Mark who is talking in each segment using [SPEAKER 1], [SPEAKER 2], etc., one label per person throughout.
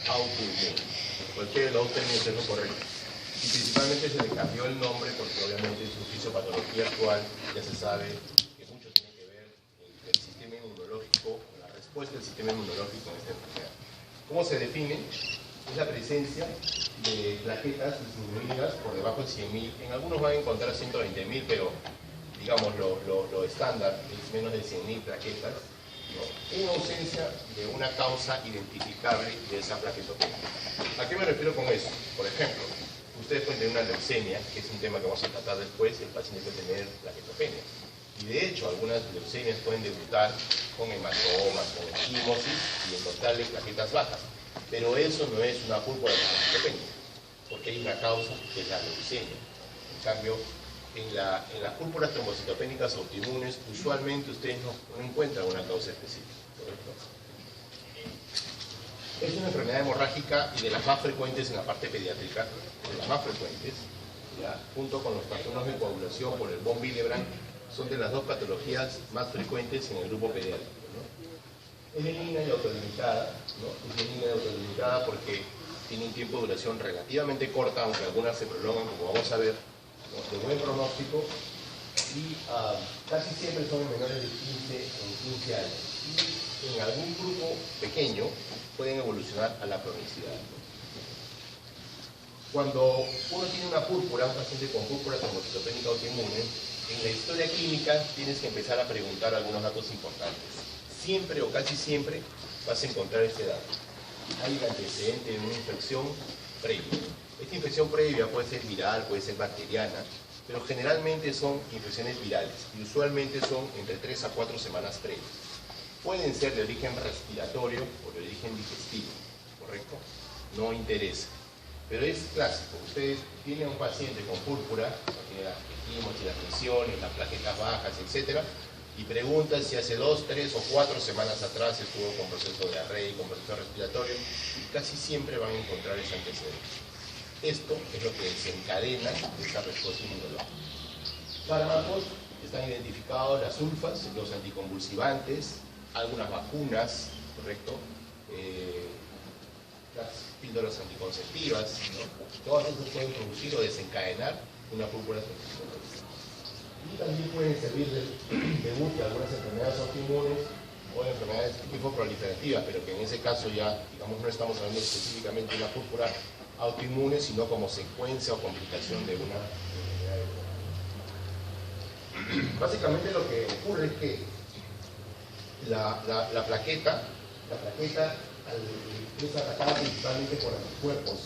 [SPEAKER 1] autoinmune. Cualquiera de los dos términos es lo correcto. Y principalmente se le cambió el nombre porque obviamente su fisiopatología actual ya se sabe que mucho tiene que ver el sistema inmunológico, la respuesta del sistema inmunológico en esta enfermedad. ¿Cómo se define? Es la presencia de plaquetas disminuidas por debajo de 100.000. En algunos van a encontrar 120.000, pero digamos lo estándar es menos de 100.000 plaquetas, ¿no? En ausencia de una causa identificable de esa plaquetopenia. ¿A qué me refiero con eso? Por ejemplo, ustedes pueden tener una leucemia, que es un tema que vamos a tratar después, el paciente puede tener plaquetopenia. Y de hecho, algunas leucemias pueden debutar con hematomas, con equimosis y encontrarle plaquetas bajas. Pero eso no es una púrpura trombocitopénica, porque hay una causa que es la leucemia. En cambio, en las púrpuras trombocitopénicas autoinmunes, usualmente ustedes no encuentran una causa específica, ¿correcto? Es una enfermedad hemorrágica y de las más frecuentes en la parte pediátrica, de las más frecuentes, ¿ya? Junto con los trastornos de coagulación por el von Willebrand, son de las dos patologías más frecuentes en el grupo pediátrico, ¿no? Es benigna y autolimitada, ¿no? Es benigna y autolimitada porque tiene un tiempo de duración relativamente corta, aunque algunas se prolongan, como vamos a ver, ¿no? De buen pronóstico, y casi siempre son menores de 15 años. Y en algún grupo pequeño pueden evolucionar a la cronicidad, ¿no? Cuando uno tiene una púrpura, un paciente con púrpura trombocitopénica autoinmune, en la historia clínica tienes que empezar a preguntar algunos datos importantes. Siempre o casi siempre vas a encontrar este dato. Hay el antecedente de una infección previa. Esta infección previa puede ser viral, puede ser bacteriana, pero generalmente son infecciones virales y usualmente son entre 3 a 4 semanas previas. Pueden ser de origen respiratorio o de origen digestivo, ¿correcto? No interesa. Pero es clásico. Ustedes tienen un paciente con púrpura, tiene las equimosis, las lesiones, las plaquetas bajas, etc. Y preguntan si hace 2, 3 o 4 semanas atrás estuvo con proceso de diarrea y con proceso respiratorio, y casi siempre van a encontrar ese antecedente. Esto es lo que desencadena esa respuesta inmunológica. Fármacos, están identificados las sulfas, los anticonvulsivantes, algunas vacunas, ¿correcto? Las píldoras anticonceptivas, ¿no? Todas estas pueden producir o desencadenar una púrpura trombocitopénica. Y también pueden servir de búsqueda a algunas enfermedades autoinmunes o enfermedades tipo proliferativas, pero que en ese caso ya, digamos, no estamos hablando específicamente de una púrpura autoinmune, sino como secuencia o complicación de una enfermedad autoinmune. Básicamente lo que ocurre es que la plaqueta es atacada principalmente por anticuerpos,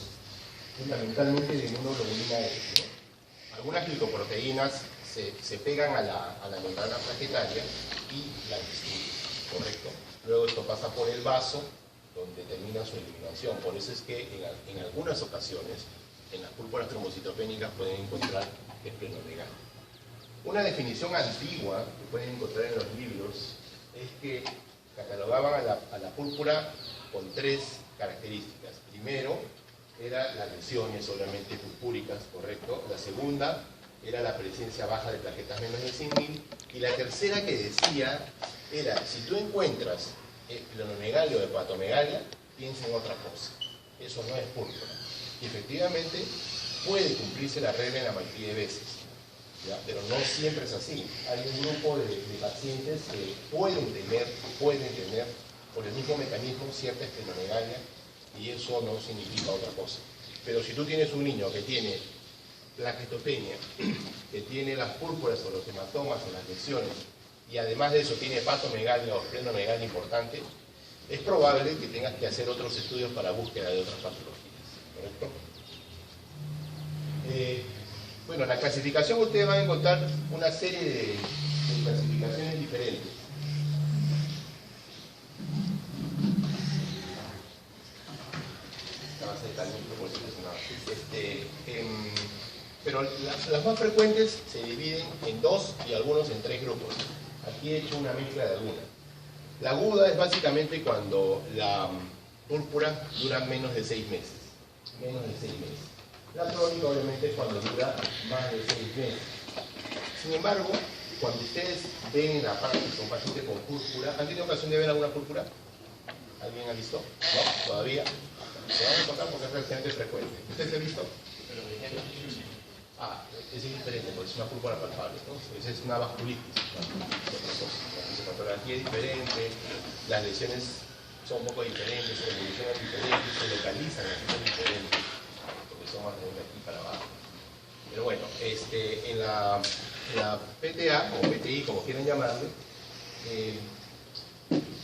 [SPEAKER 1] fundamentalmente de inmunoglobulina E, ¿no? Algunas glicoproteínas se pegan a la membrana plaquetaria y la destruyen, ¿correcto? Luego esto pasa por el vaso, donde termina su eliminación. Por eso es que en algunas ocasiones, en las púrpuras trombocitopénicas pueden encontrar esplenomegalia. Una definición antigua que pueden encontrar en los libros es que catalogaban a la púrpura con 3 características. Primero, era las lesiones obviamente purpúricas, ¿correcto? La segunda era la presencia baja de plaquetas menos de 100.000. Y la tercera que decía era, si tú encuentras esplenomegalia o hepatomegalia, piensa en otra cosa. Eso no es púrpura. Y efectivamente puede cumplirse la regla en la mayoría de veces, ¿ya? Pero no siempre es así. Hay un grupo de pacientes que pueden tener por el mismo mecanismo cierta esplenomegalia, y eso no significa otra cosa. Pero si tú tienes un niño que tiene plaquetopenia, que tiene las púrpuras o los hematomas o las lesiones, y además de eso tiene hepatomegalia o esplenomegalia importante, es probable que tengas que hacer otros estudios para búsqueda de otras patologías, ¿correcto? Bueno, en la clasificación ustedes van a encontrar una serie de clasificaciones diferentes. Pero las más frecuentes se dividen en 2 y algunos en 3 grupos. Aquí he hecho una mezcla de algunas. La aguda es básicamente cuando la púrpura dura menos de 6 meses. Menos de 6 meses. La crónica obviamente es cuando dura más de 6 meses. Sin embargo, cuando ustedes ven en la práctica un paciente con púrpura, ¿han tenido ocasión de ver alguna púrpura? ¿Alguien ha visto? ¿No? ¿Todavía? Se van a encontrar porque es relativamente frecuente. ¿Ustedes se han visto? Es diferente, porque es una púrpura palpable, ¿no? Esa es una vasculitis, ¿no? La sintomatología es diferente, las lesiones son un poco diferentes, se evolucionan diferentes, se localizan diferentes, porque son más de aquí para abajo. Pero bueno, en la PTA, o PTI, como quieran llamarle,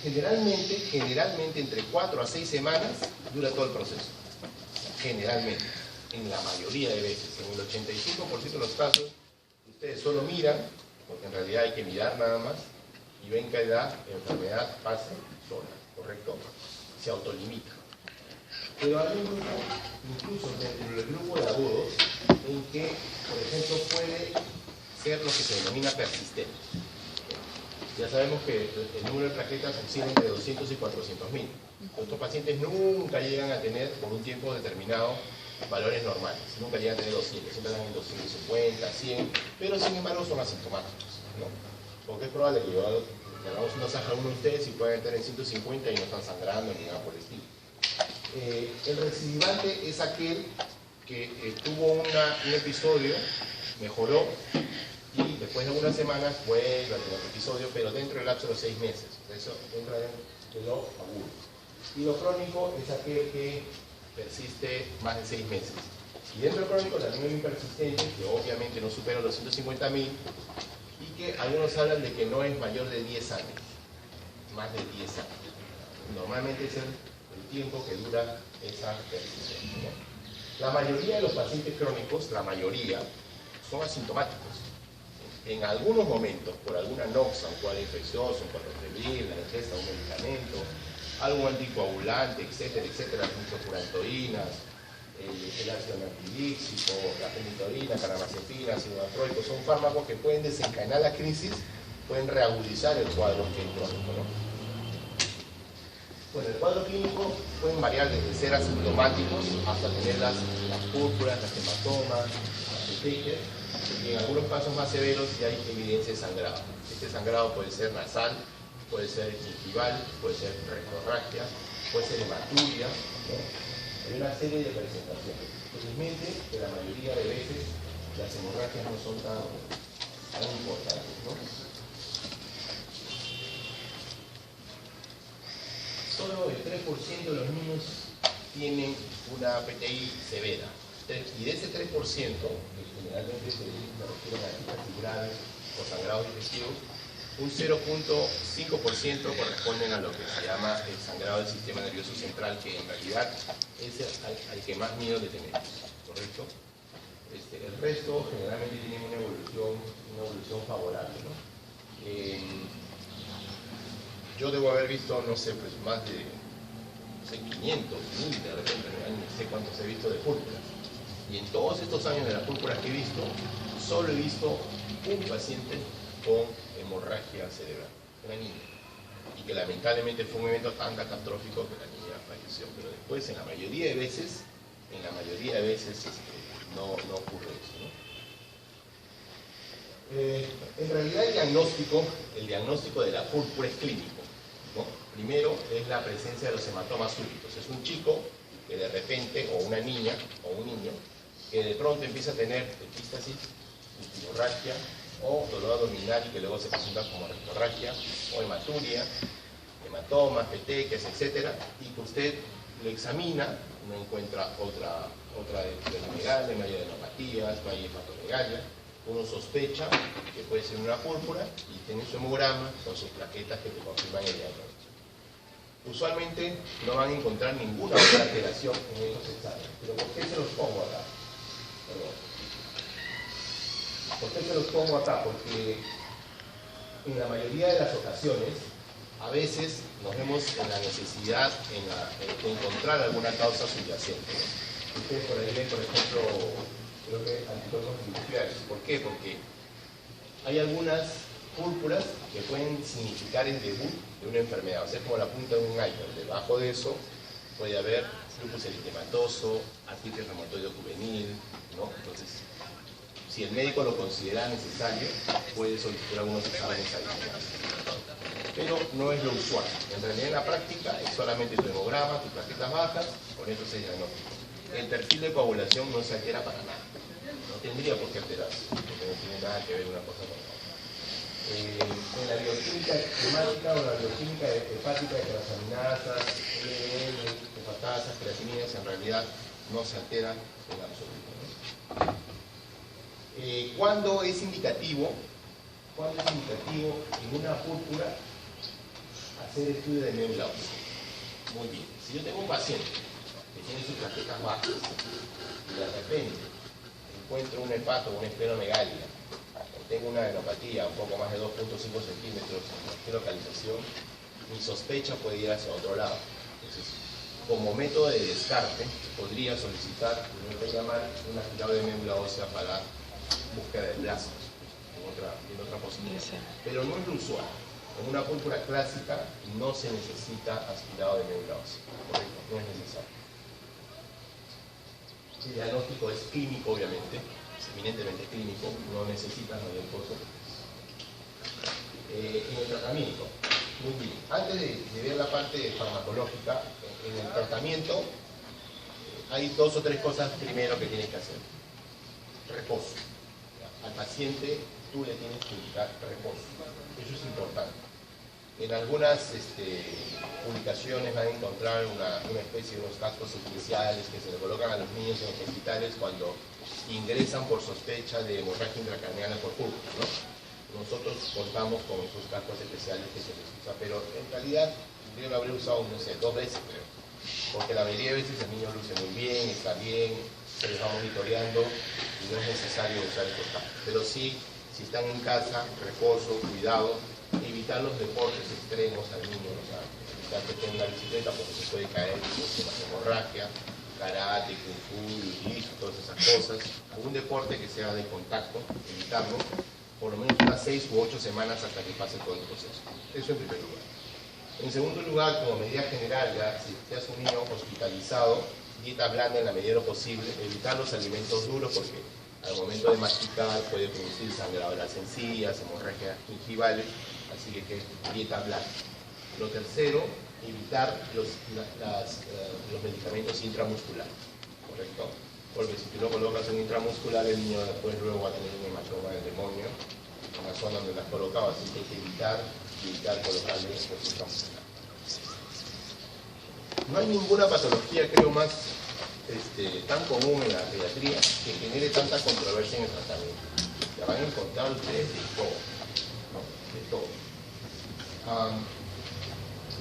[SPEAKER 1] generalmente entre 4 a 6 semanas dura todo el proceso. Generalmente, en la mayoría de veces, en el 85% de los casos, ustedes solo miran, porque en realidad hay que mirar nada más, y ven que la enfermedad pasa sola, ¿correcto? Se autolimita. Pero hay un grupo, incluso dentro del grupo de agudos, en que, por ejemplo, puede ser lo que se denomina persistente. Ya sabemos que el número de plaquetas oscila entre 200 y 400.000. Estos pacientes nunca llegan a tener, por un tiempo determinado, valores normales. Nunca llegan a tener 200, siempre dan en 250, 100, pero sin embargo son asintomáticos, ¿no? Porque es probable que hagamos una zanja a uno de ustedes y puedan estar en 150 y no están sangrando ni nada por el estilo. El recidivante es aquel que tuvo un episodio, mejoró, y después de unas semanas vuelve a tener otro episodio, pero dentro del lapso de los 6 meses. Eso entra en lo agudo. Y lo crónico es aquel que persiste más de 6 meses. Y dentro del crónico también hay un persistente que obviamente no supera los 150.000 y que algunos hablan de que no es mayor de 10 años. Más de 10 años. Normalmente es el tiempo que dura esa persistencia, ¿no? La mayoría de los pacientes crónicos, la mayoría, son asintomáticos. En algunos momentos, por alguna noxa, un cuadro infeccioso, un cuadro febril, la ingesta de un medicamento, algo anticoagulante, etcétera, etcétera, muchas furantoínas, el ácido antibiótico, la fenitoína, carbamazepina, ácido antroico, son fármacos que pueden desencadenar la crisis, pueden reagudizar el cuadro clínico, ¿no? Bueno, el cuadro clínico pueden variar desde ser asintomáticos hasta tener las púrpuras, las hematomas, las petequias, y en algunos casos más severos ya hay evidencia de sangrado. Este sangrado puede ser nasal, puede ser gingival, puede ser rectorragia, puede ser hematuria, ¿no? Hay una serie de presentaciones. Felizmente, que la mayoría de veces las hemorragias no son tan importantes, ¿no? Solo el 3% de los niños tienen una PTI severa. Y de ese 3%, que generalmente se refieren a hepatitis graves o sangrados digestivos, un 0.5% corresponden a lo que se llama el sangrado del sistema nervioso central, que en realidad es al que más miedo le tenemos, ¿correcto? El resto generalmente tienen una evolución favorable, ¿no? Yo debo haber visto, no sé, pues más de 500, 1000 de repente, no sé cuántos he visto de púrpuras. Y en todos estos años de las púrpuras que he visto, solo he visto un paciente con hemorragia cerebral, una niña. Y que lamentablemente fue un evento tan catastrófico que la niña falleció. Pero después, en la mayoría de veces, no ocurre eso, ¿no? En realidad el diagnóstico de la púrpura es clínico, ¿no? Primero es la presencia de los hematomas súbitos. Es un chico que de repente, o una niña, o un niño, que de pronto empieza a tener epístasis, hemorragia, o dolor abdominal y que luego se presenta como rectorragia, o hematuria, hematomas, petequias, etc. Y que usted lo examina, no encuentra otra hepatomegalia, no hay adenopatías, no hay hepatomegalia. Uno sospecha que puede ser una púrpura y tiene su hemograma con sus plaquetas que te confirman el diagnóstico. Usualmente no van a encontrar ninguna otra alteración en estos exámenes. ¿Pero por qué se los pongo acá? Perdón. ¿Por qué se los pongo acá? Porque en la mayoría de las ocasiones, a veces nos vemos en la necesidad de encontrar alguna causa subyacente, ¿no? Ustedes por ahí ven, por ejemplo, creo que anticuerpos industriales. ¿Por qué? Porque hay algunas púrpuras que pueden significar el debut de una enfermedad, o sea, es como la punta de un iceberg. Debajo de eso puede haber lupus eritematoso, artritis reumatoide juvenil, ¿no? Entonces, si el médico lo considera necesario, puede solicitar algunos exámenes adicionales. pero no es lo usual. En realidad en la práctica es solamente tu hemograma, tus plaquetas bajas, con eso se diagnostica. El perfil de coagulación no se altera para nada. No tendría por qué alterarse, porque no tiene nada que ver una cosa con la otra. En la bioquímica hemática o la bioquímica hepática de transaminasas, LDL, hepatasas, creatininas, en realidad no se alteran en absoluto, ¿no? ¿Cuándo es indicativo? ¿Cuándo es indicativo en una púrpura hacer estudio de médula ósea? Muy bien. Si yo tengo un paciente que tiene sus plaquetas bajas y de repente encuentro un hepato o una esplenomegalia, tengo una adenopatía un poco más de 2.5 centímetros en cualquier localización, mi sospecha puede ir hacia otro lado. Entonces, como método de descarte, podría solicitar, en vez de llamar, un aspirado de médula ósea para búsqueda de plasmas, en otra posibilidad. Pero no es lo usual. En una púrpura clásica no se necesita aspirado de médula ósea. Correcto, no es necesario. El diagnóstico es clínico, obviamente, es eminentemente clínico, no necesita mayor cosa. En el tratamiento, muy bien. Antes de ver la parte farmacológica, en el tratamiento hay 2 o 3 cosas primero que tienes que hacer. Reposo. Al paciente tú le tienes que indicar reposo. Eso es importante. En algunas publicaciones van a encontrar una especie de unos cascos especiales que se le colocan a los niños en los hospitales cuando ingresan por sospecha de hemorragia intracraneal por púrpura, ¿no? Nosotros contamos con esos cascos especiales que se les usa, pero en realidad yo lo habré usado, no sé, 2 veces creo, porque la mayoría de veces el niño luce muy bien, está bien, se les va monitoreando y no es necesario usar estos cascos. Pero sí, si están en casa, reposo, cuidado, evitar los deportes extremos al niño, o sea, evitar que tenga una bicicleta porque se puede caer y más hemorragia, karate, kung fu, jiu-jitsu, todas esas cosas, algún deporte que sea de contacto, evitarlo, por lo menos unas 6 u 8 semanas hasta que pase todo el proceso. Eso en primer lugar. En segundo lugar, como medida general, ya si te hace un niño hospitalizado, dieta blanda en la medida de lo posible, evitar los alimentos duros porque al momento de masticar puede producir sangrado de las encías, hemorragias gingivales, así que dieta blanda. Lo tercero, evitar los medicamentos intramusculares, ¿correcto? Porque si tú lo colocas en intramuscular, el niño después luego va a tener un hematoma del demonio en la zona donde lo has colocado, así que hay que evitar colocarle los intramusculares. No hay ninguna patología, creo, más tan común en la pediatría que genere tanta controversia en el tratamiento. La van a encontrar ustedes de todo, ¿no? De todo.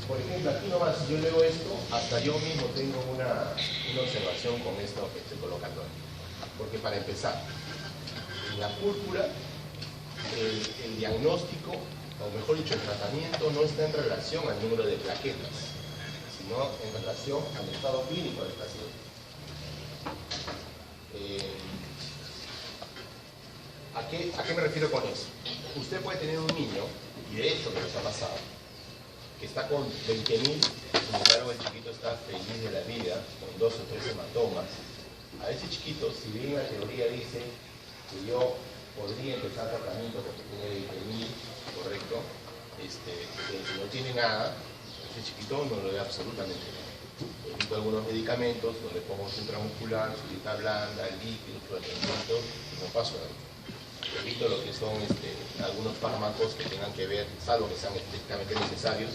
[SPEAKER 1] Por ejemplo, aquí nomás, si yo leo esto, hasta yo mismo tengo una observación con esto que estoy colocando aquí. Porque para empezar, en la púrpura, el diagnóstico, o mejor dicho, el tratamiento no está en relación al número de plaquetas, sino en relación al estado clínico del paciente. ¿A qué me refiero con eso? Usted puede tener un niño, y de hecho que nos ha pasado, que está con 20.000, sin embargo el chiquito está feliz de la vida, con 2 o 3 hematomas. A ese chiquito, si bien la teoría dice que yo podría empezar tratamiento porque tiene 20.000, correcto, que no tiene nada, ese chiquito no lo ve absolutamente nada. Le quito algunos medicamentos, donde pongo su intramuscular, su dieta blanda, líquido, su tratamiento, y no paso nada. Evito lo que son algunos fármacos que tengan que ver, salvo que sean estrictamente necesarios,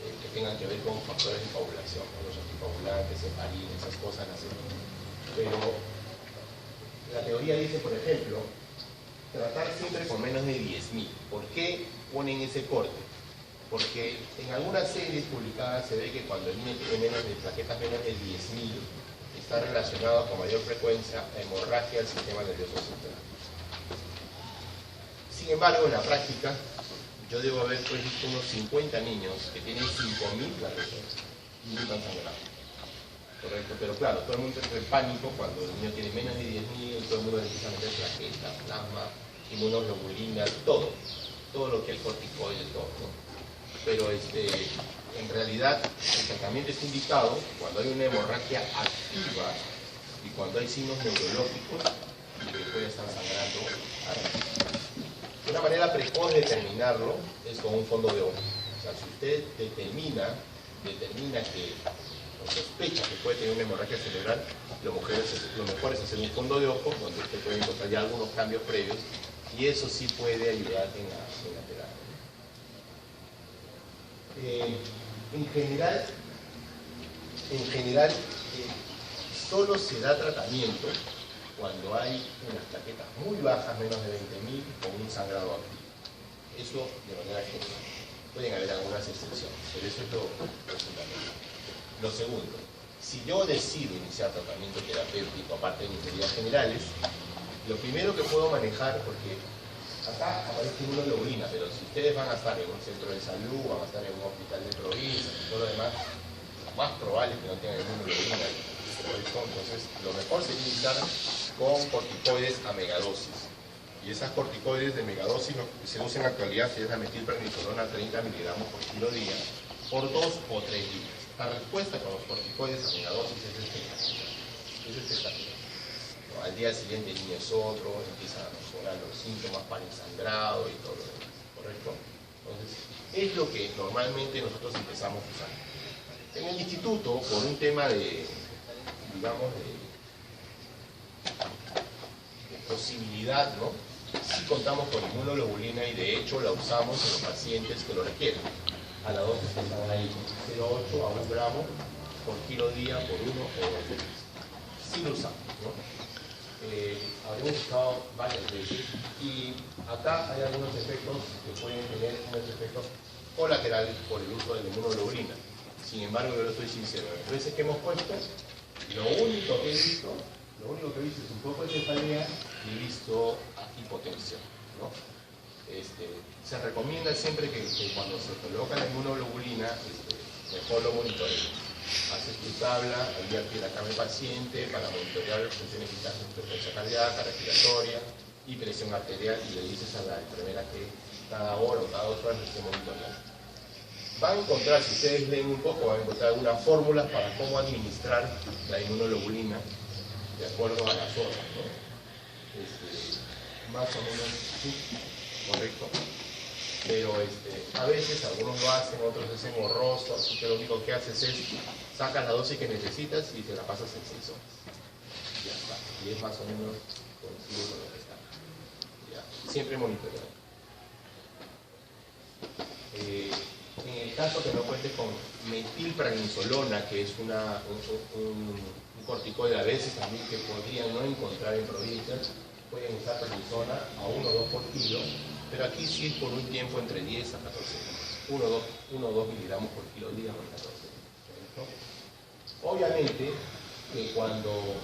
[SPEAKER 1] que tengan que ver con factores de coagulación, ¿no? Los anticoagulantes, heparina, esas cosas las evito. Pero la teoría dice, por ejemplo, tratar siempre con menos de 10.000. ¿Por qué ponen ese corte? Porque en algunas series publicadas se ve que cuando el niño tiene plaquetas menos de 10.000, está relacionado con mayor frecuencia a hemorragia del sistema nervioso central. Sin embargo, en la práctica, yo debo haber visto unos 50 niños que tienen 5.000 plaquetas y no están sangrando. Correcto, pero claro, todo el mundo entra en pánico cuando el niño tiene menos de 10.000, todo el mundo le empieza a meter plaquetas, plasma, inmunoglobulinas, todo lo que el corticoide, todo, ¿no? Pero en realidad el tratamiento es indicado cuando hay una hemorragia activa y cuando hay signos neurológicos de que puede estar sangrando arriba. Una manera precoz de determinarlo es con un fondo de ojo. O sea, si usted determina que o sospecha que puede tener una hemorragia cerebral, lo mejor es hacer un fondo de ojo donde usted puede encontrar ya algunos cambios previos y eso sí puede ayudar en la terapia. En general solo se da tratamiento cuando hay unas plaquetas muy bajas, menos de 20.000, con un sangrado activo. Eso de manera general. Pueden haber algunas excepciones, pero eso es lo fundamental. Lo segundo, si yo decido iniciar tratamiento terapéutico, aparte de mis medidas generales, lo primero que puedo manejar, porque acá aparece inmunoglobulina, pero si ustedes van a estar en un centro de salud, van a estar en un hospital de provincia y todo lo demás, lo más probable es que no tengan inmunoglobulina. Entonces, lo mejor sería iniciar con corticoides a megadosis. Y esas corticoides de megadosis lo que se usa en la actualidad es la metilprednisolona 30 miligramos por kilo día, por 2 o 3 días. La respuesta con los corticoides a megadosis es espectacular. Es espectacular. ¿No? Al día siguiente el niño es otro, empiezan a mejorar los síntomas para el sangrado y todo lo demás. ¿Correcto? Entonces, es lo que normalmente nosotros empezamos a usar. En el instituto, por un tema de posibilidad, ¿no? Sí contamos con inmunoglobulina y de hecho la usamos en los pacientes que lo requieren. A la dosis que están ahí, 0,8 a 1 gramo por kilo día por 1 o 2 días. Sí lo usamos, ¿no? Habíamos usado varias veces y acá hay algunos efectos que pueden tener unos efectos colaterales por el uso de la inmunoglobulina. Sin embargo, yo lo estoy sincero, las veces que hemos puesto, lo único que he visto es un poco de cefalea y he visto hipotensión, ¿no? Se recomienda siempre que cuando se coloca la inmunoglobulina, mejor lo monitoreen. Haces tu tabla al día que la cama del paciente para monitorear las funciones vitales de frecuencia cardíaca, respiratoria y presión arterial y le dices a la enfermera que cada hora o cada 2 horas esté monitoreando. Van a encontrar, si ustedes leen un poco, van a encontrar algunas fórmulas para cómo administrar la inmunoglobulina de acuerdo a las horas, ¿no? Más o menos sí, correcto. Pero a veces algunos lo hacen, otros es engorroso, así que lo único que haces es sacas la dosis que necesitas y te la pasas en 6 horas. Ya está. Y es más o menos coincide con lo que está. ¿Ya? Siempre monitoreado. En el caso que no cuente con metilprednisolona, que es un corticoide a veces también que podrían no encontrar en provincias, pueden usar prednisona a 1 o 2 por kilo, pero aquí sí es por un tiempo entre 10 a 14 días. 1 o 2 miligramos por kilo día por 14 días. ¿No? Obviamente que cuando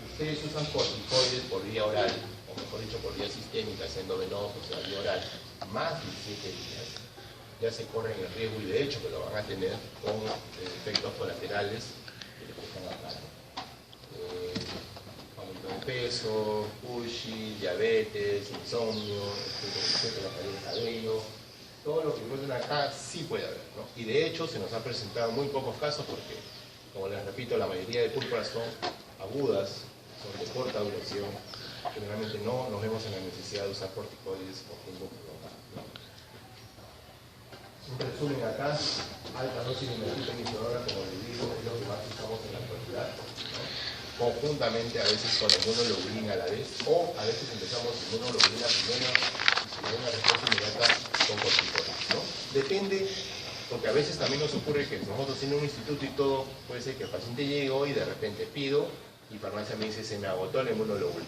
[SPEAKER 1] ustedes usan corticoides por vía oral, o mejor dicho por vía sistémica, siendo venoso, o sea, vía oral, más de 7 días, ya se corren el riesgo y de hecho que lo van a tener con efectos colaterales que les dejan acá. Aumento de peso, Cushing, diabetes, insomnio, la caída del cabello, todo lo que encuentran acá sí puede haber, ¿no? Y de hecho se nos han presentado muy pocos casos porque, como les repito, la mayoría de púrpuras son agudas, son de corta duración, generalmente no nos vemos en la necesidad de usar corticoides por tiempo prolongado, ¿no? Un resumen acá, alta dosis de metilprednisolona, como les digo, es lo que más usamos en la actualidad, ¿no? Conjuntamente a veces con la inmunoglobulina a la vez, o a veces empezamos inmunoglobulina primero y si hay una respuesta inmediata con corticoides, ¿no? Depende, porque a veces también nos ocurre que nosotros en un instituto y todo, puede ser que el paciente llegue hoy y de repente pido y farmacia me dice se me agotó la inmunoglobulina.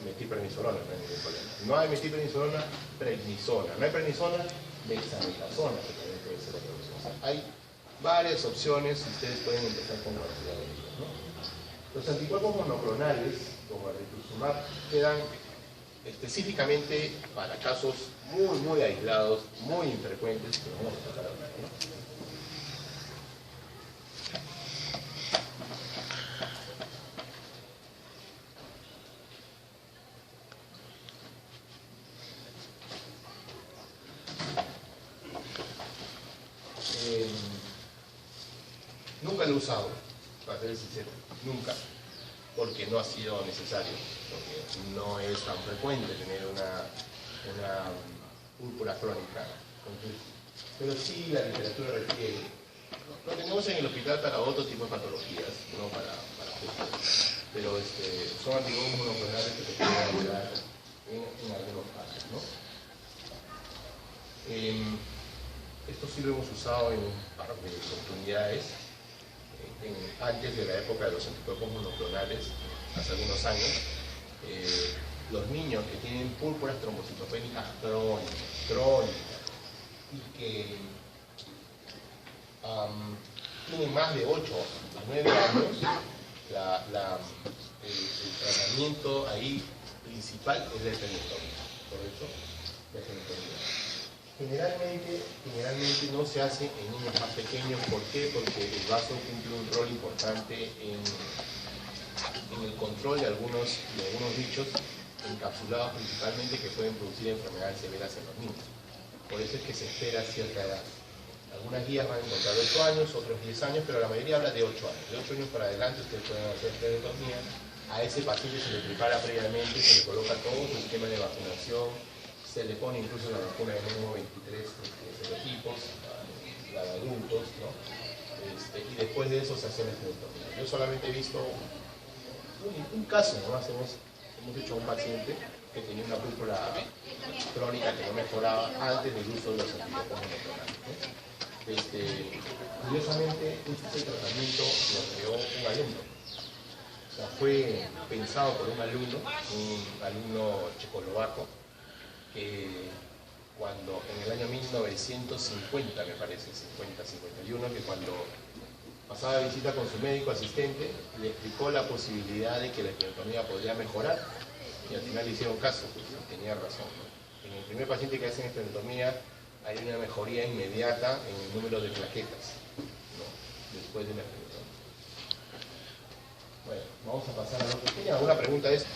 [SPEAKER 1] Metilprednisolona, no hay ningún problema. No hay metilprednisolona, prednisona. No hay prednisona, dexametasona, que también puede ser otra opción. O sea, hay varias opciones y ustedes pueden empezar con cualquiera de ellas, ¿no? Los anticuerpos monoclonales, como el rituximab, quedan específicamente para casos muy aislados, muy infrecuentes, que vamos a tratar ahora, ¿no? Nunca lo he usado, para ser sincero, nunca, porque no ha sido necesario, porque no es tan frecuente tener una púrpura crónica. Entonces, pero sí la literatura refiere. Lo tenemos en el hospital para otro tipo de patologías, no para pero son anticuerpos monoclonales que te pueden ayudar en algunos casos, ¿no? Esto sí lo hemos usado en un par de oportunidades, antes de la época de los anticuerpos monoclonales, hace algunos años. Los niños que tienen púrpuras trombocitopénicas crónicas y que tienen más de 8 a 9 años, el tratamiento ahí principal es la esplenectomía, ¿correcto? La esplenectomía. Generalmente no se hace en niños más pequeños. ¿Por qué? Porque el vaso cumple un rol importante en el control de algunos bichos encapsulados principalmente que pueden producir enfermedades severas en los niños. Por eso es que se espera cierta edad. Algunas guías van a encontrar 8 años, otros 10 años, pero la mayoría habla de 8 años. De 8 años para adelante ustedes pueden hacer esplenectomía. A ese paciente se le prepara previamente, se le coloca todo su esquema de vacunación, se le pone incluso la vacuna de nuevo 23 serotipos, la de adultos, ¿no? Y después de eso se hace la esplenectomía. Yo solamente he visto un caso, nomás hemos hecho a un paciente que tenía una púrpura crónica que no mejoraba antes del uso de los anticuerpos monoclonales, ¿no? Curiosamente, este tratamiento lo creó un alumno. O sea, fue pensado por un alumno checoslovaco, que cuando en el año 1950, me parece, 50-51, que cuando pasaba de visita con su médico asistente, le explicó la posibilidad de que la esplenectomía podría mejorar, y al final le hicieron caso, pues tenía razón, ¿no? En el primer paciente que hacen esplenectomía hay una mejoría inmediata en el número de plaquetas, ¿no? Después de la esplenectomía. Bueno, vamos a pasar a lo que tiene. ¿Alguna pregunta de eso?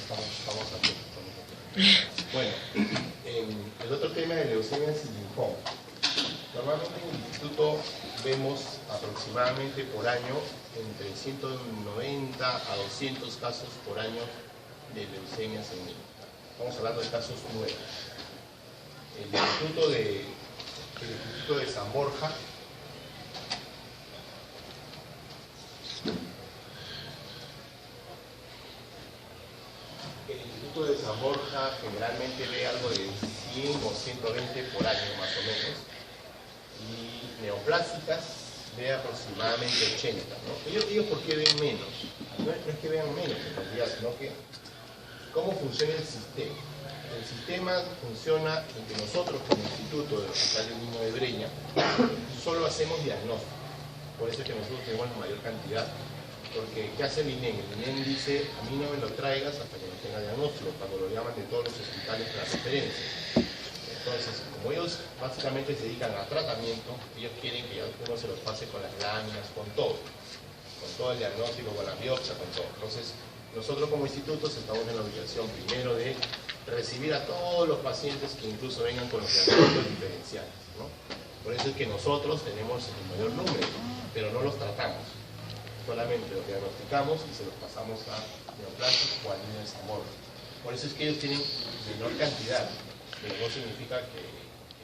[SPEAKER 1] Estamos aquí. Bueno, el otro tema de leucemia es el linfoma. Normalmente en el instituto vemos aproximadamente por año entre 190 a 200 casos por año de leucemias en niños. Estamos hablando de casos nuevos. El Instituto de San Borja generalmente ve algo de 100 o 120 por año más o menos, y neoplásicas ve aproximadamente 80, ¿no? Ellos ¿por qué ven menos? No es que vean menos en realidad, sino que ¿cómo funciona el sistema? El sistema funciona en que nosotros como Instituto del Hospital del Niño de Breña solo hacemos diagnóstico. Por eso es que nosotros tenemos la mayor cantidad. Porque, ¿qué hace el INEM? El INEM dice, a mí no me lo traigas hasta que no tenga diagnóstico, cuando lo llaman de todos los hospitales para referencia. Entonces, como ellos básicamente se dedican a tratamiento, ellos quieren que uno se los pase con las láminas, con todo el diagnóstico, con la biopsia, con todo. Entonces, nosotros como institutos estamos en la obligación primero de recibir a todos los pacientes que incluso vengan con los diagnósticos diferenciales, ¿no? Por eso es que nosotros tenemos el mayor número, pero no los tratamos. Solamente los diagnosticamos y se los pasamos a neoplasias o a niños de San Borja. Por eso es que ellos tienen menor cantidad, pero no significa que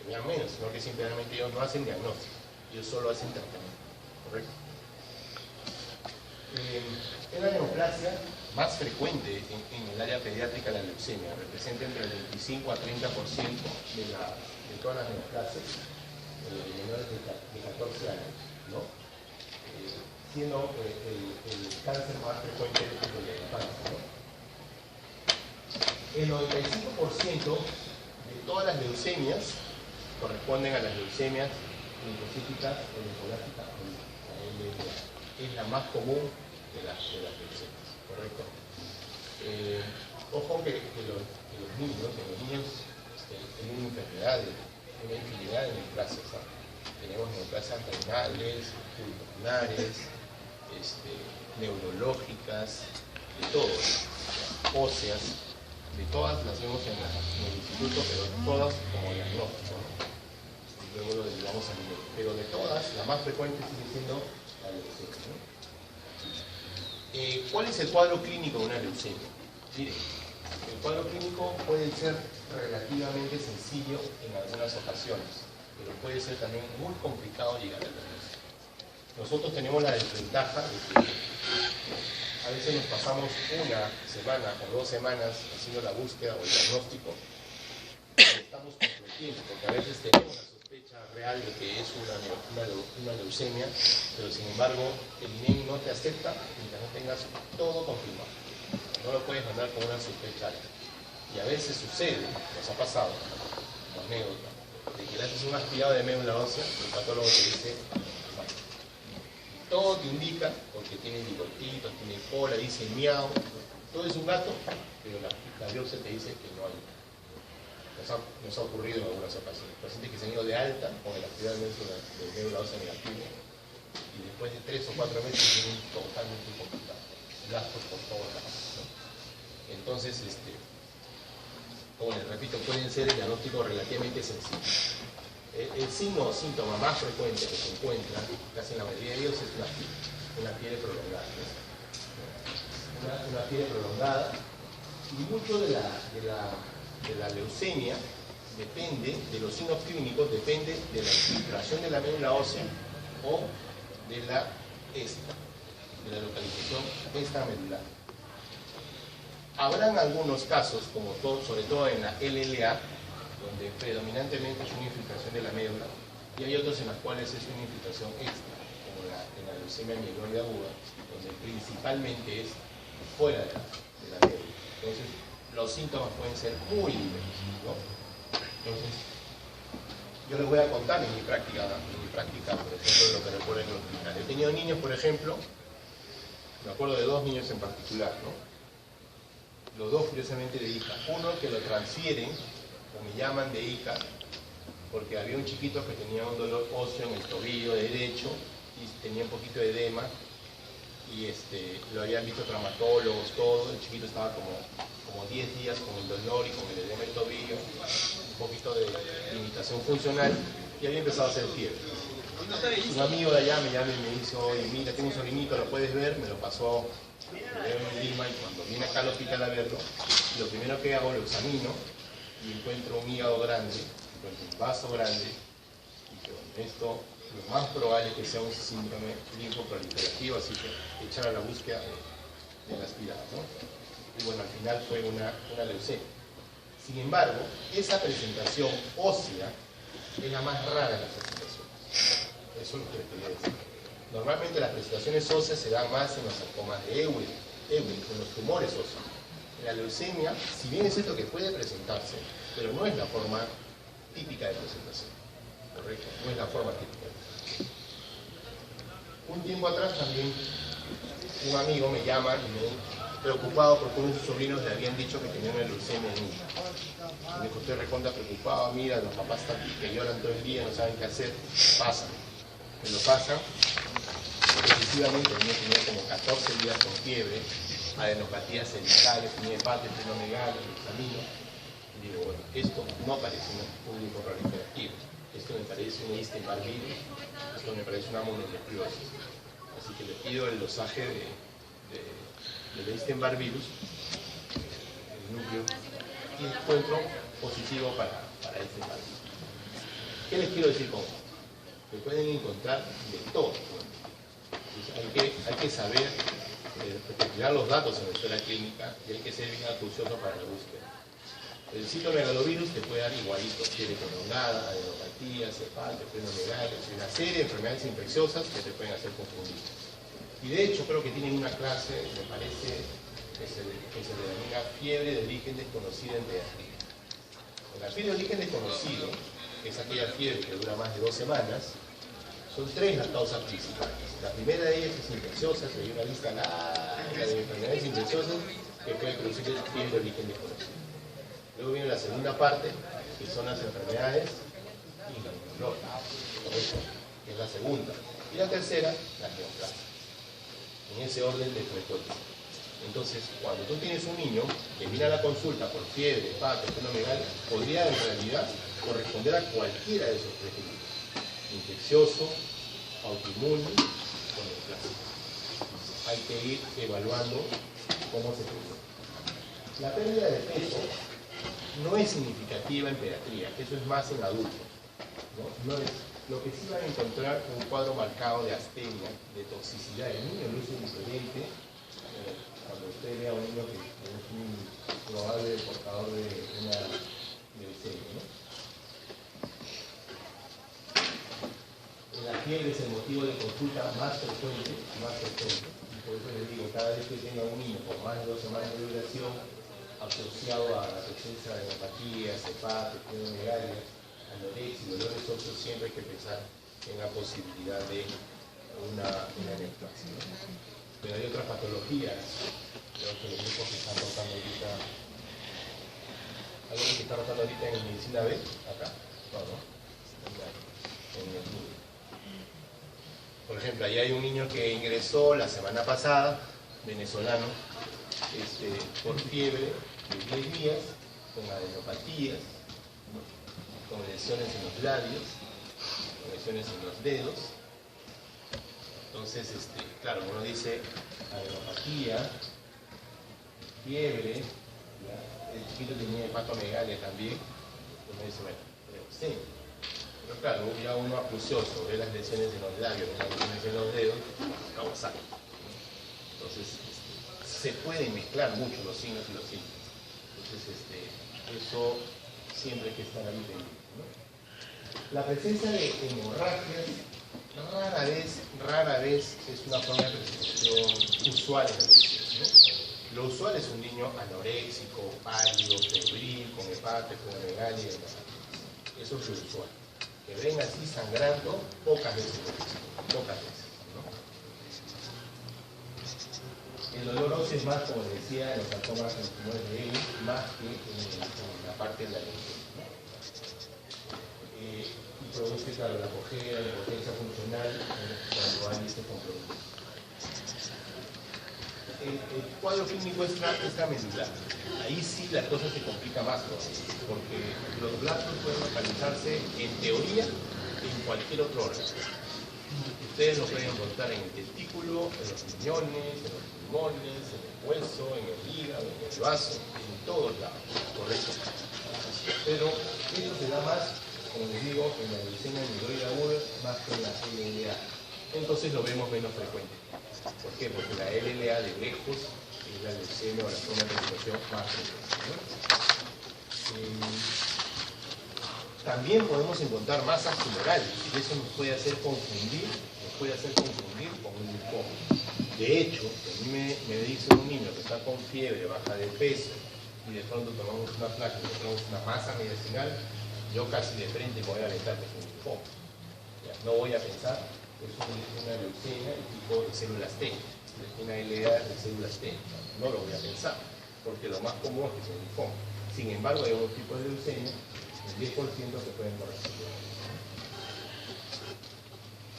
[SPEAKER 1] vean menos, sino que simplemente ellos no hacen diagnóstico, ellos solo hacen tratamiento, ¿correcto? Es la neoplasia más frecuente en el área pediátrica de la leucemia, representa entre el 25 a 30% de todas las neoplasias menores de 14 años, ¿no? Siendo el cáncer más frecuente de la infancia, ¿no? El 95% de todas las leucemias corresponden a las leucemias linfocíticas o linfolásticas, es la más común de las leucemias, ¿correcto? Ojo que los niños tienen enfermedades, una infinidad de neoplasias, ¿no? Tenemos neoplasias renales, pulmonares, neurológicas, de todo, óseas, de todas las vemos en el instituto, pero todas como diagnóstico, ¿no? Y luego lo derivamos al nivel. Pero de todas, la más frecuente sigue siendo la leucemia, ¿no? ¿Cuál es el cuadro clínico de una leucemia? Miren, el cuadro clínico puede ser relativamente sencillo en algunas ocasiones. pero puede ser también muy complicado llegar a la diagnóstico. Nosotros tenemos la desventaja de que a veces nos pasamos una semana o 2 semanas haciendo la búsqueda o el diagnóstico y estamos comprometiendo, porque a veces tenemos la sospecha real de que es una leucemia, pero sin embargo el INEM no te acepta mientras no tengas todo confirmado. No lo puedes mandar con una sospecha alta. Y a veces sucede, nos ha pasado, como anécdota, de que le haces un aspirado de médula ósea, el patólogo te dice, todo te indica, porque tiene bigotitos, tiene cola, dice miau, todo es un gato, pero la biopsia te dice que no hay. Nos ha ocurrido en algunas ocasiones. Pacientes que se han ido de alta con el aspirado de médula ósea negativo y después de 3 o 4 meses tienen totalmente complicado. Gastos por todos lados, ¿no? Entonces, como les repito, pueden ser diagnósticos relativamente sencillos. El signo o síntoma más frecuente que se encuentra, casi en la mayoría de ellos, es una fiebre prolongada. Una fiebre prolongada, y mucho de la leucemia depende, de los signos clínicos, depende de la infiltración de la médula ósea o de la localización extramedular. Habrán algunos casos, sobre todo en la LLA, donde predominantemente es una infiltración de la médula, y hay otros en las cuales es una infiltración extra, como en la leucemia mieloide aguda, donde principalmente es fuera de la médula. Entonces, los síntomas pueden ser muy diversos, ¿no? Entonces, yo les voy a contar en mi práctica, por ejemplo, de lo que recuerdo en el hospital. He tenido niños, por ejemplo, me acuerdo de 2 niños en particular, ¿no? Los 2 curiosamente de ICA. Uno que lo transfieren, o me llaman de ICA, porque había un chiquito que tenía un dolor óseo en el tobillo derecho y tenía un poquito de edema, y lo habían visto traumatólogos, todo. El chiquito estaba como 10 días con el dolor y con el edema del tobillo, un poquito de limitación funcional, y había empezado a hacer fiebre. Un amigo de allá me llama y me dice, oye, mira, tengo un sobrinito, lo puedes ver, me lo pasó en Lima, y cuando vine acá al hospital a verlo, lo primero que hago, lo examino y encuentro un hígado grande, encuentro un vaso grande, y que bueno, esto lo más probable es que sea un síndrome linfoproliferativo, así que echar a la búsqueda de la aspirada, ¿no? Y bueno, al final fue una leucemia. Sin embargo, esa presentación ósea es la más rara de las presentaciones. Eso es lo que les quería decir. Normalmente las presentaciones óseas se dan más en los sarcomas de Ewing, en los tumores óseos. La leucemia, si bien es cierto que puede presentarse, pero no es la forma típica de presentación. ¿Correcto? No es la forma típica. Un tiempo atrás también un amigo me llama y me preocupado porque uno de sus sobrinos le habían dicho que tenía una leucemia en niño. Y me dijo, estoy recontra preocupado, mira, los papás están que lloran todo el día, no saben qué hacer, pasan. Me lo pasan, excesivamente, el niño tenía como 14 días con fiebre, adenopatías cervicales, tenía hepatitis, plenomegalia, lo examino. Y digo, bueno, esto no parece un linfoproliferativo, esto me parece un Epstein-Barr virus, esto me parece una mononucleosis. Así que le pido el dosaje del Epstein-Barr virus, el núcleo, y encuentro positivo para Epstein-Barr virus. ¿Qué les quiero decir con esto? Que pueden encontrar de todo. Hay que saber recopilar los datos en la historia clínica y hay que ser bien acucioso para la búsqueda. El citomegalovirus te puede dar igualito, fiebre prolongada, adenopatías, hepatitis, plenomegalia, una serie de enfermedades infecciosas que te pueden hacer confundir. Y de hecho creo que tienen una clase, me parece, que se denomina fiebre de origen desconocido en pediatría. La fiebre de origen desconocido, que es aquella fiebre que dura más de 2 semanas, son 3 las causas principales. La primera de ellas es infecciosa, se ve una lista larga de enfermedades infecciosas que pueden producir fiebre de origen desconocido. Luego viene la segunda parte, que son las enfermedades inmunológicas, que es la segunda. Y la tercera, las neoplasias. En ese orden de frecuencia. Entonces, cuando tú tienes un niño que viene a la consulta por fiebre, hepatitis, plenomegalia, podría en realidad corresponder a cualquiera de esos 3 tipos. Infeccioso, autoinmune o neoplásico. Hay que ir evaluando cómo se produce. La pérdida de peso no es significativa en pediatría, eso es más en adultos. Lo que sí van a encontrar un cuadro marcado de astenia, de toxicidad. El niño luce diferente. Cuando usted vea a un niño que es un probable portador de una leucemia, ¿no? La fiebre es el motivo de consulta más frecuente, y por eso les digo, cada vez que tenga un niño con más de 2 semanas de duración, asociado a la presencia de neumopatías, CEPAP, pneumomegalia, anorexia y dolores óseos, siempre hay que pensar en la posibilidad de una neoplasia, ¿no? Pero hay otras patologías, creo que los grupos que están rotando ahorita, ¿alguien que está rotando ahorita en medicina B? Acá, no, en el mundo. Por ejemplo, ahí hay un niño que ingresó la semana pasada, venezolano, por fiebre de 10 días, con adenopatías, ¿no? Con lesiones en los labios, con lesiones en los dedos. Entonces, claro, uno dice adenopatía, fiebre, ¿ya? El chiquito tenía hepatomegalia también, uno dice, bueno, leucemia. Pero claro, ya uno acució sobre las lesiones en los labios, las lesiones en los dedos, vamos a ver. Entonces, se pueden mezclar mucho los signos y los síntomas. Entonces, eso siempre hay que estar ahí pendiente, ¿no? La presencia de hemorragias rara vez es una forma de presentación usual en el paciente, ¿no? Lo usual es un niño anoréxico, pálido, febril, con hepatitis, con megalia, eso es lo usual. Que ven así sangrando pocas veces, ¿no? El dolor óseo es más, como decía, en los sarcomas en los tumores de Ewing, más que en la parte de la leucemia, ¿no? Y produce, claro, la cojera, la impotencia funcional cuando hay este compromiso. El cuadro clínico extramedular. Ahí sí la cosa se complica más, ¿no? Porque los blastos pueden localizarse, en teoría, en cualquier otro órgano. Ustedes lo pueden encontrar en el testículo, en los riñones, en los pulmones, en el hueso, en el hígado, en el vaso, en todos lados, ¿correcto? Pero eso se da más, como les digo, en la leucemia amiloide aguda, más que en la LLA. Entonces lo vemos menos frecuente. ¿Por qué? Porque la LLA de lejos es la leucemia o la forma de presentación más frecuente, ¿no? También podemos encontrar masas tumorales y eso nos puede hacer confundir con un linfoma. De hecho, a mí me dice un niño que está con fiebre, baja de peso y de pronto tomamos una placa y tomamos una masa medicinal, yo casi de frente me voy a aventar que es un linfoma. ¿Ya? No voy a pensar que es una leucemia tipo de células T, una LA de células T. No lo voy a pensar, porque lo más común es que sea un linfoma. Sin embargo, hay otros tipos de leucemia, el 10% que pueden corresponder.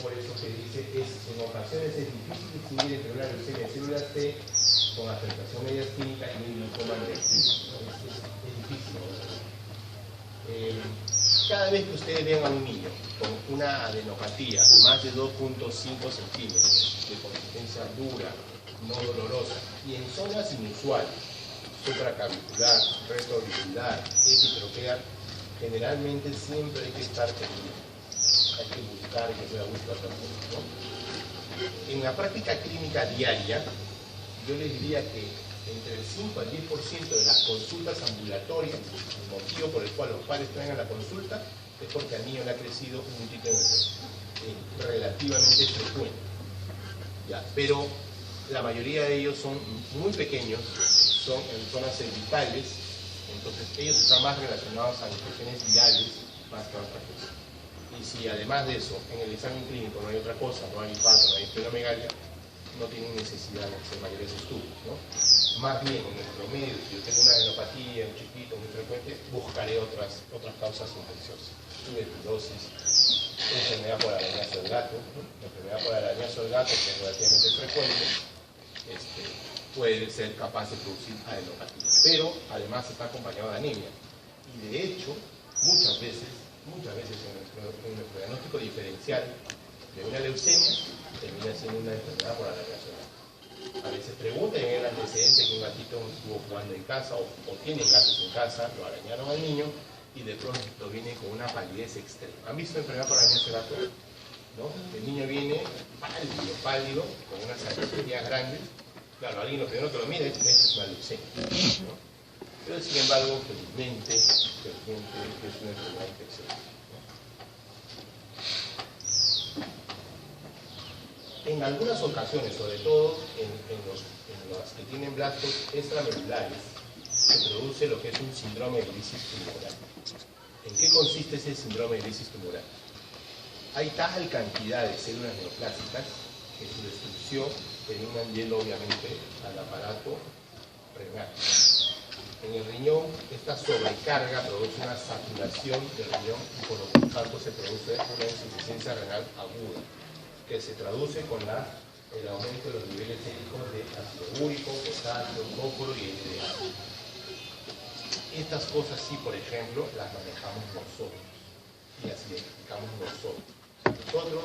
[SPEAKER 1] Por eso que dice, en ocasiones es difícil distinguir entre una leucemia de células T con afectación mediastínica y un linfoma mediastínico. Es difícil. Cada vez que ustedes vean a un niño con una adenopatía más de 2.5 centímetros de consistencia dura, no dolorosa, y en zonas inusuales, supraclavicular, retroauricular, epitropea, generalmente siempre hay que estar pendiente. Hay que buscar que sea buscar también, ¿no? En la práctica clínica diaria, yo les diría que entre el 5 al 10% de las consultas ambulatorias, el motivo por el cual los padres traen a la consulta es porque al niño le ha crecido un puntito en el pecho, relativamente frecuente. ¿Ya? Pero la mayoría de ellos son muy pequeños, son en zonas cervicales, entonces ellos están más relacionados a infecciones virales más que a otra cosa. Y si además de eso, en el examen clínico no hay otra cosa, no hay infarto, no hay esplenomegalia, no tienen necesidad de hacer mayores estudios, ¿no? Más bien, en el promedio, si yo tengo una adenopatía, un chiquito, muy frecuente, buscaré otras causas infecciosas. Tuberculosis, enfermedad por arañazo del gato, ¿no? La enfermedad por arañazo del gato, que es relativamente frecuente, puede ser capaz de producir adenopatía. Pero además está acompañado de anemia. Y de hecho, muchas veces en nuestro diagnóstico diferencial de una leucemia termina siendo una enfermedad por arañazo del gato. A veces preguntan en el antecedente que un gatito estuvo jugando en casa o tienen gatos en casa, lo arañaron al niño y de pronto viene con una palidez extrema. ¿Han visto enfermedad por anemia gato? ¿No? El niño viene pálido, con unas arterias grandes. Claro, alguien lo primero que lo mira es una leucemia, ¿no? Pero sin embargo, felizmente es una enfermedad infecciosa, ¿no? En algunas ocasiones, sobre todo en los que tienen blastos extramedulares, se produce lo que es un síndrome de lisis tumoral. ¿En qué consiste ese síndrome de lisis tumoral? Hay tal cantidad de células neoplásicas que su destrucción termina yendo obviamente al aparato renal. En el riñón, esta sobrecarga produce una saturación del riñón y por lo tanto se produce una insuficiencia renal aguda, que se traduce con el aumento de los niveles séricos de ácido úrico, potasio, fósforo y NDH. Estas cosas sí, por ejemplo, las manejamos nosotros y las identificamos nosotros. Nosotros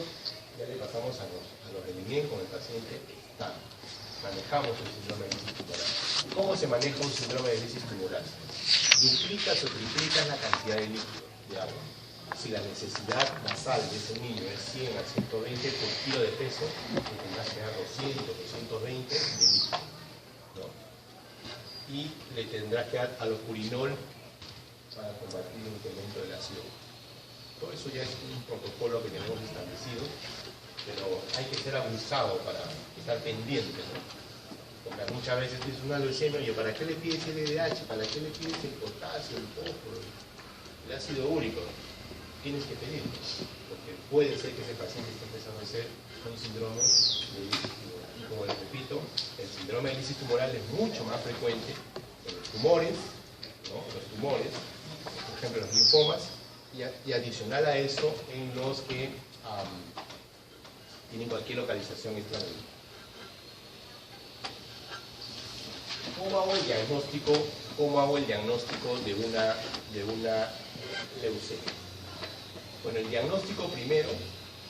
[SPEAKER 1] ya le pasamos a los de Linier con el paciente estable. Manejamos el síndrome de lisis tumoral. ¿Cómo se maneja un síndrome de lisis tumoral? Duplicas o triplicas la cantidad de líquido, de agua. Si la necesidad basal de ese niño es 100 a 120 por kilo de peso, le tendrás que dar 200 o 220 de líquido, ¿no? Y le tendrás que dar alopurinol para combatir el incremento del ácido. Todo eso ya es un protocolo que tenemos establecido, pero hay que ser abusado para estar pendiente, ¿no? Porque muchas veces es una leucemia, y ¿para qué le pides el LDH? ¿Para qué le pides el potasio, el fósforo, el ácido úrico? Tienes que pedirlo, porque puede ser que ese paciente esté empezando a hacer un síndrome de lisis tumoral. Y como les repito, el síndrome de lisis tumoral es mucho más frecuente en los tumores, ¿no? En los tumores, por ejemplo, los linfomas, y adicional a eso, en los que tienen cualquier localización extramedular. ¿Cómo hago el diagnóstico de una leucemia? Bueno, el diagnóstico primero,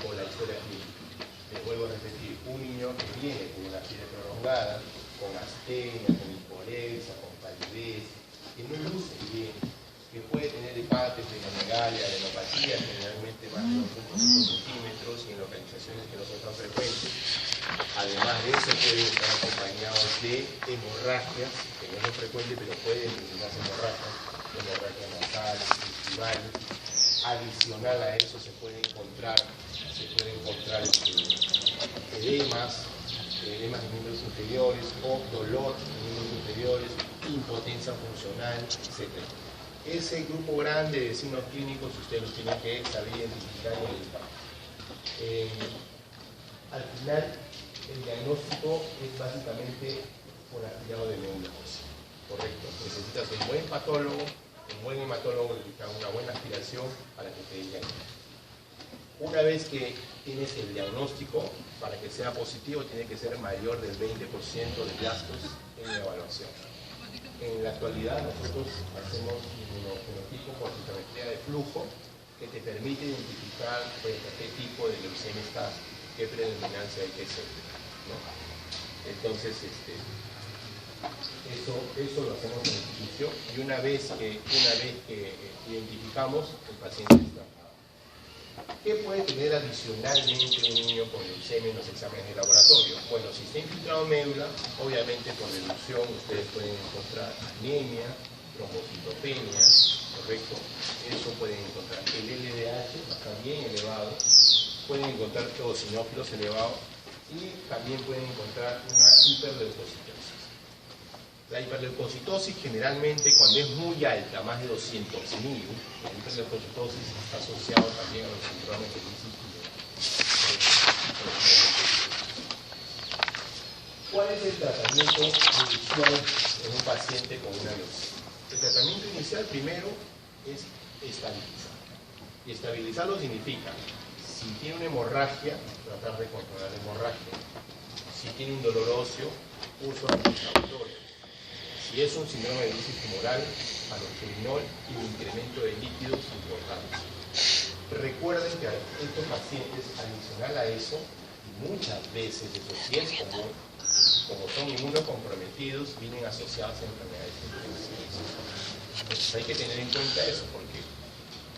[SPEAKER 1] por la historia clínica. Les vuelvo a repetir, un niño que viene con una fiebre prolongada, con astenia, con hiporexia, con palidez, que no luce bien, que puede tener hepatosplenomegalia, adenopatía, generalmente más de 2.5 centímetros y en localizaciones que no son tan frecuentes. Además de eso, pueden estar acompañados de hemorragias, que no es frecuente, pero pueden presentarse hemorragias nasales, gingival. Adicional a eso se pueden encontrar edemas de miembros inferiores o dolor de miembros inferiores, impotencia funcional, etc. Ese grupo grande de signos clínicos ustedes los tienen que saber identificar y identificar. Al final, el diagnóstico es básicamente por afiliado de médula ósea, correcto. Necesitas un buen patólogo, un buen hematólogo, una buena aspiración para que te digan. Una vez que tienes el diagnóstico, para que sea positivo, tiene que ser mayor del 20% de blastos en la evaluación. En la actualidad, nosotros hacemos inmunofenotipo por citometría de flujo, que te permite identificar pues, qué tipo de leucemia estás, qué predominancia hay que ser, ¿no? Entonces, eso lo hacemos en el inicio, y una vez que identificamos, el paciente está. ¿Qué puede tener adicionalmente un niño con leucemia en los exámenes de laboratorio? Bueno, si está infiltrado en médula, obviamente por deducción ustedes pueden encontrar anemia, trombocitopenia, ¿correcto? Eso pueden encontrar. El LDH está bien elevado, pueden encontrar eosinófilos elevados y también pueden encontrar una hiperleucocitosis. La hiperleucocitosis generalmente cuando es muy alta, más de 200.000, la hiperleucocitosis está asociada también a los síndromes de lisis tumoral. ¿Cuál es el tratamiento inicial en un paciente con una leucemia? El tratamiento inicial primero es estabilizar. Y estabilizarlo significa, si tiene una hemorragia, tratar de controlar la hemorragia. Si tiene un dolor óseo, uso antiinflamatorio. Si es un síndrome de lisis tumoral, alopurinol y un incremento de líquidos importantes. Recuerden que a estos pacientes, adicional a eso, y muchas veces eso sí es común, como son inmunocomprometidos, vienen asociados a enfermedades infecciosas. Entonces hay que tener en cuenta eso, porque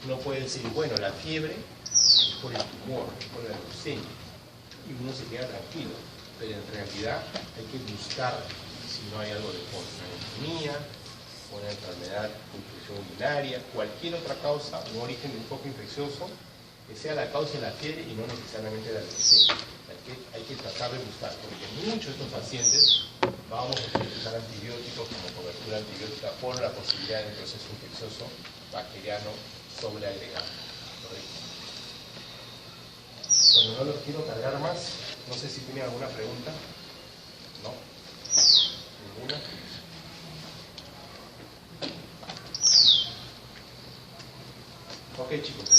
[SPEAKER 1] uno puede decir, bueno, la fiebre es por el tumor, es por la leucemia, y uno se queda tranquilo, pero en realidad hay que buscar si no hay algo de fondo, una neumonía, una enfermedad de infección urinaria, cualquier otra causa, un origen de un foco infeccioso, que sea la causa de la fiebre y no necesariamente la leucemia. Hay que tratar de buscar, porque muchos de estos pacientes vamos a utilizar antibióticos como cobertura antibiótica por la posibilidad de un proceso infeccioso bacteriano sobreagregado. Bueno, no los quiero cargar más. No sé si tienen alguna pregunta. ¿No? ¿Ninguna? Ok, chicos.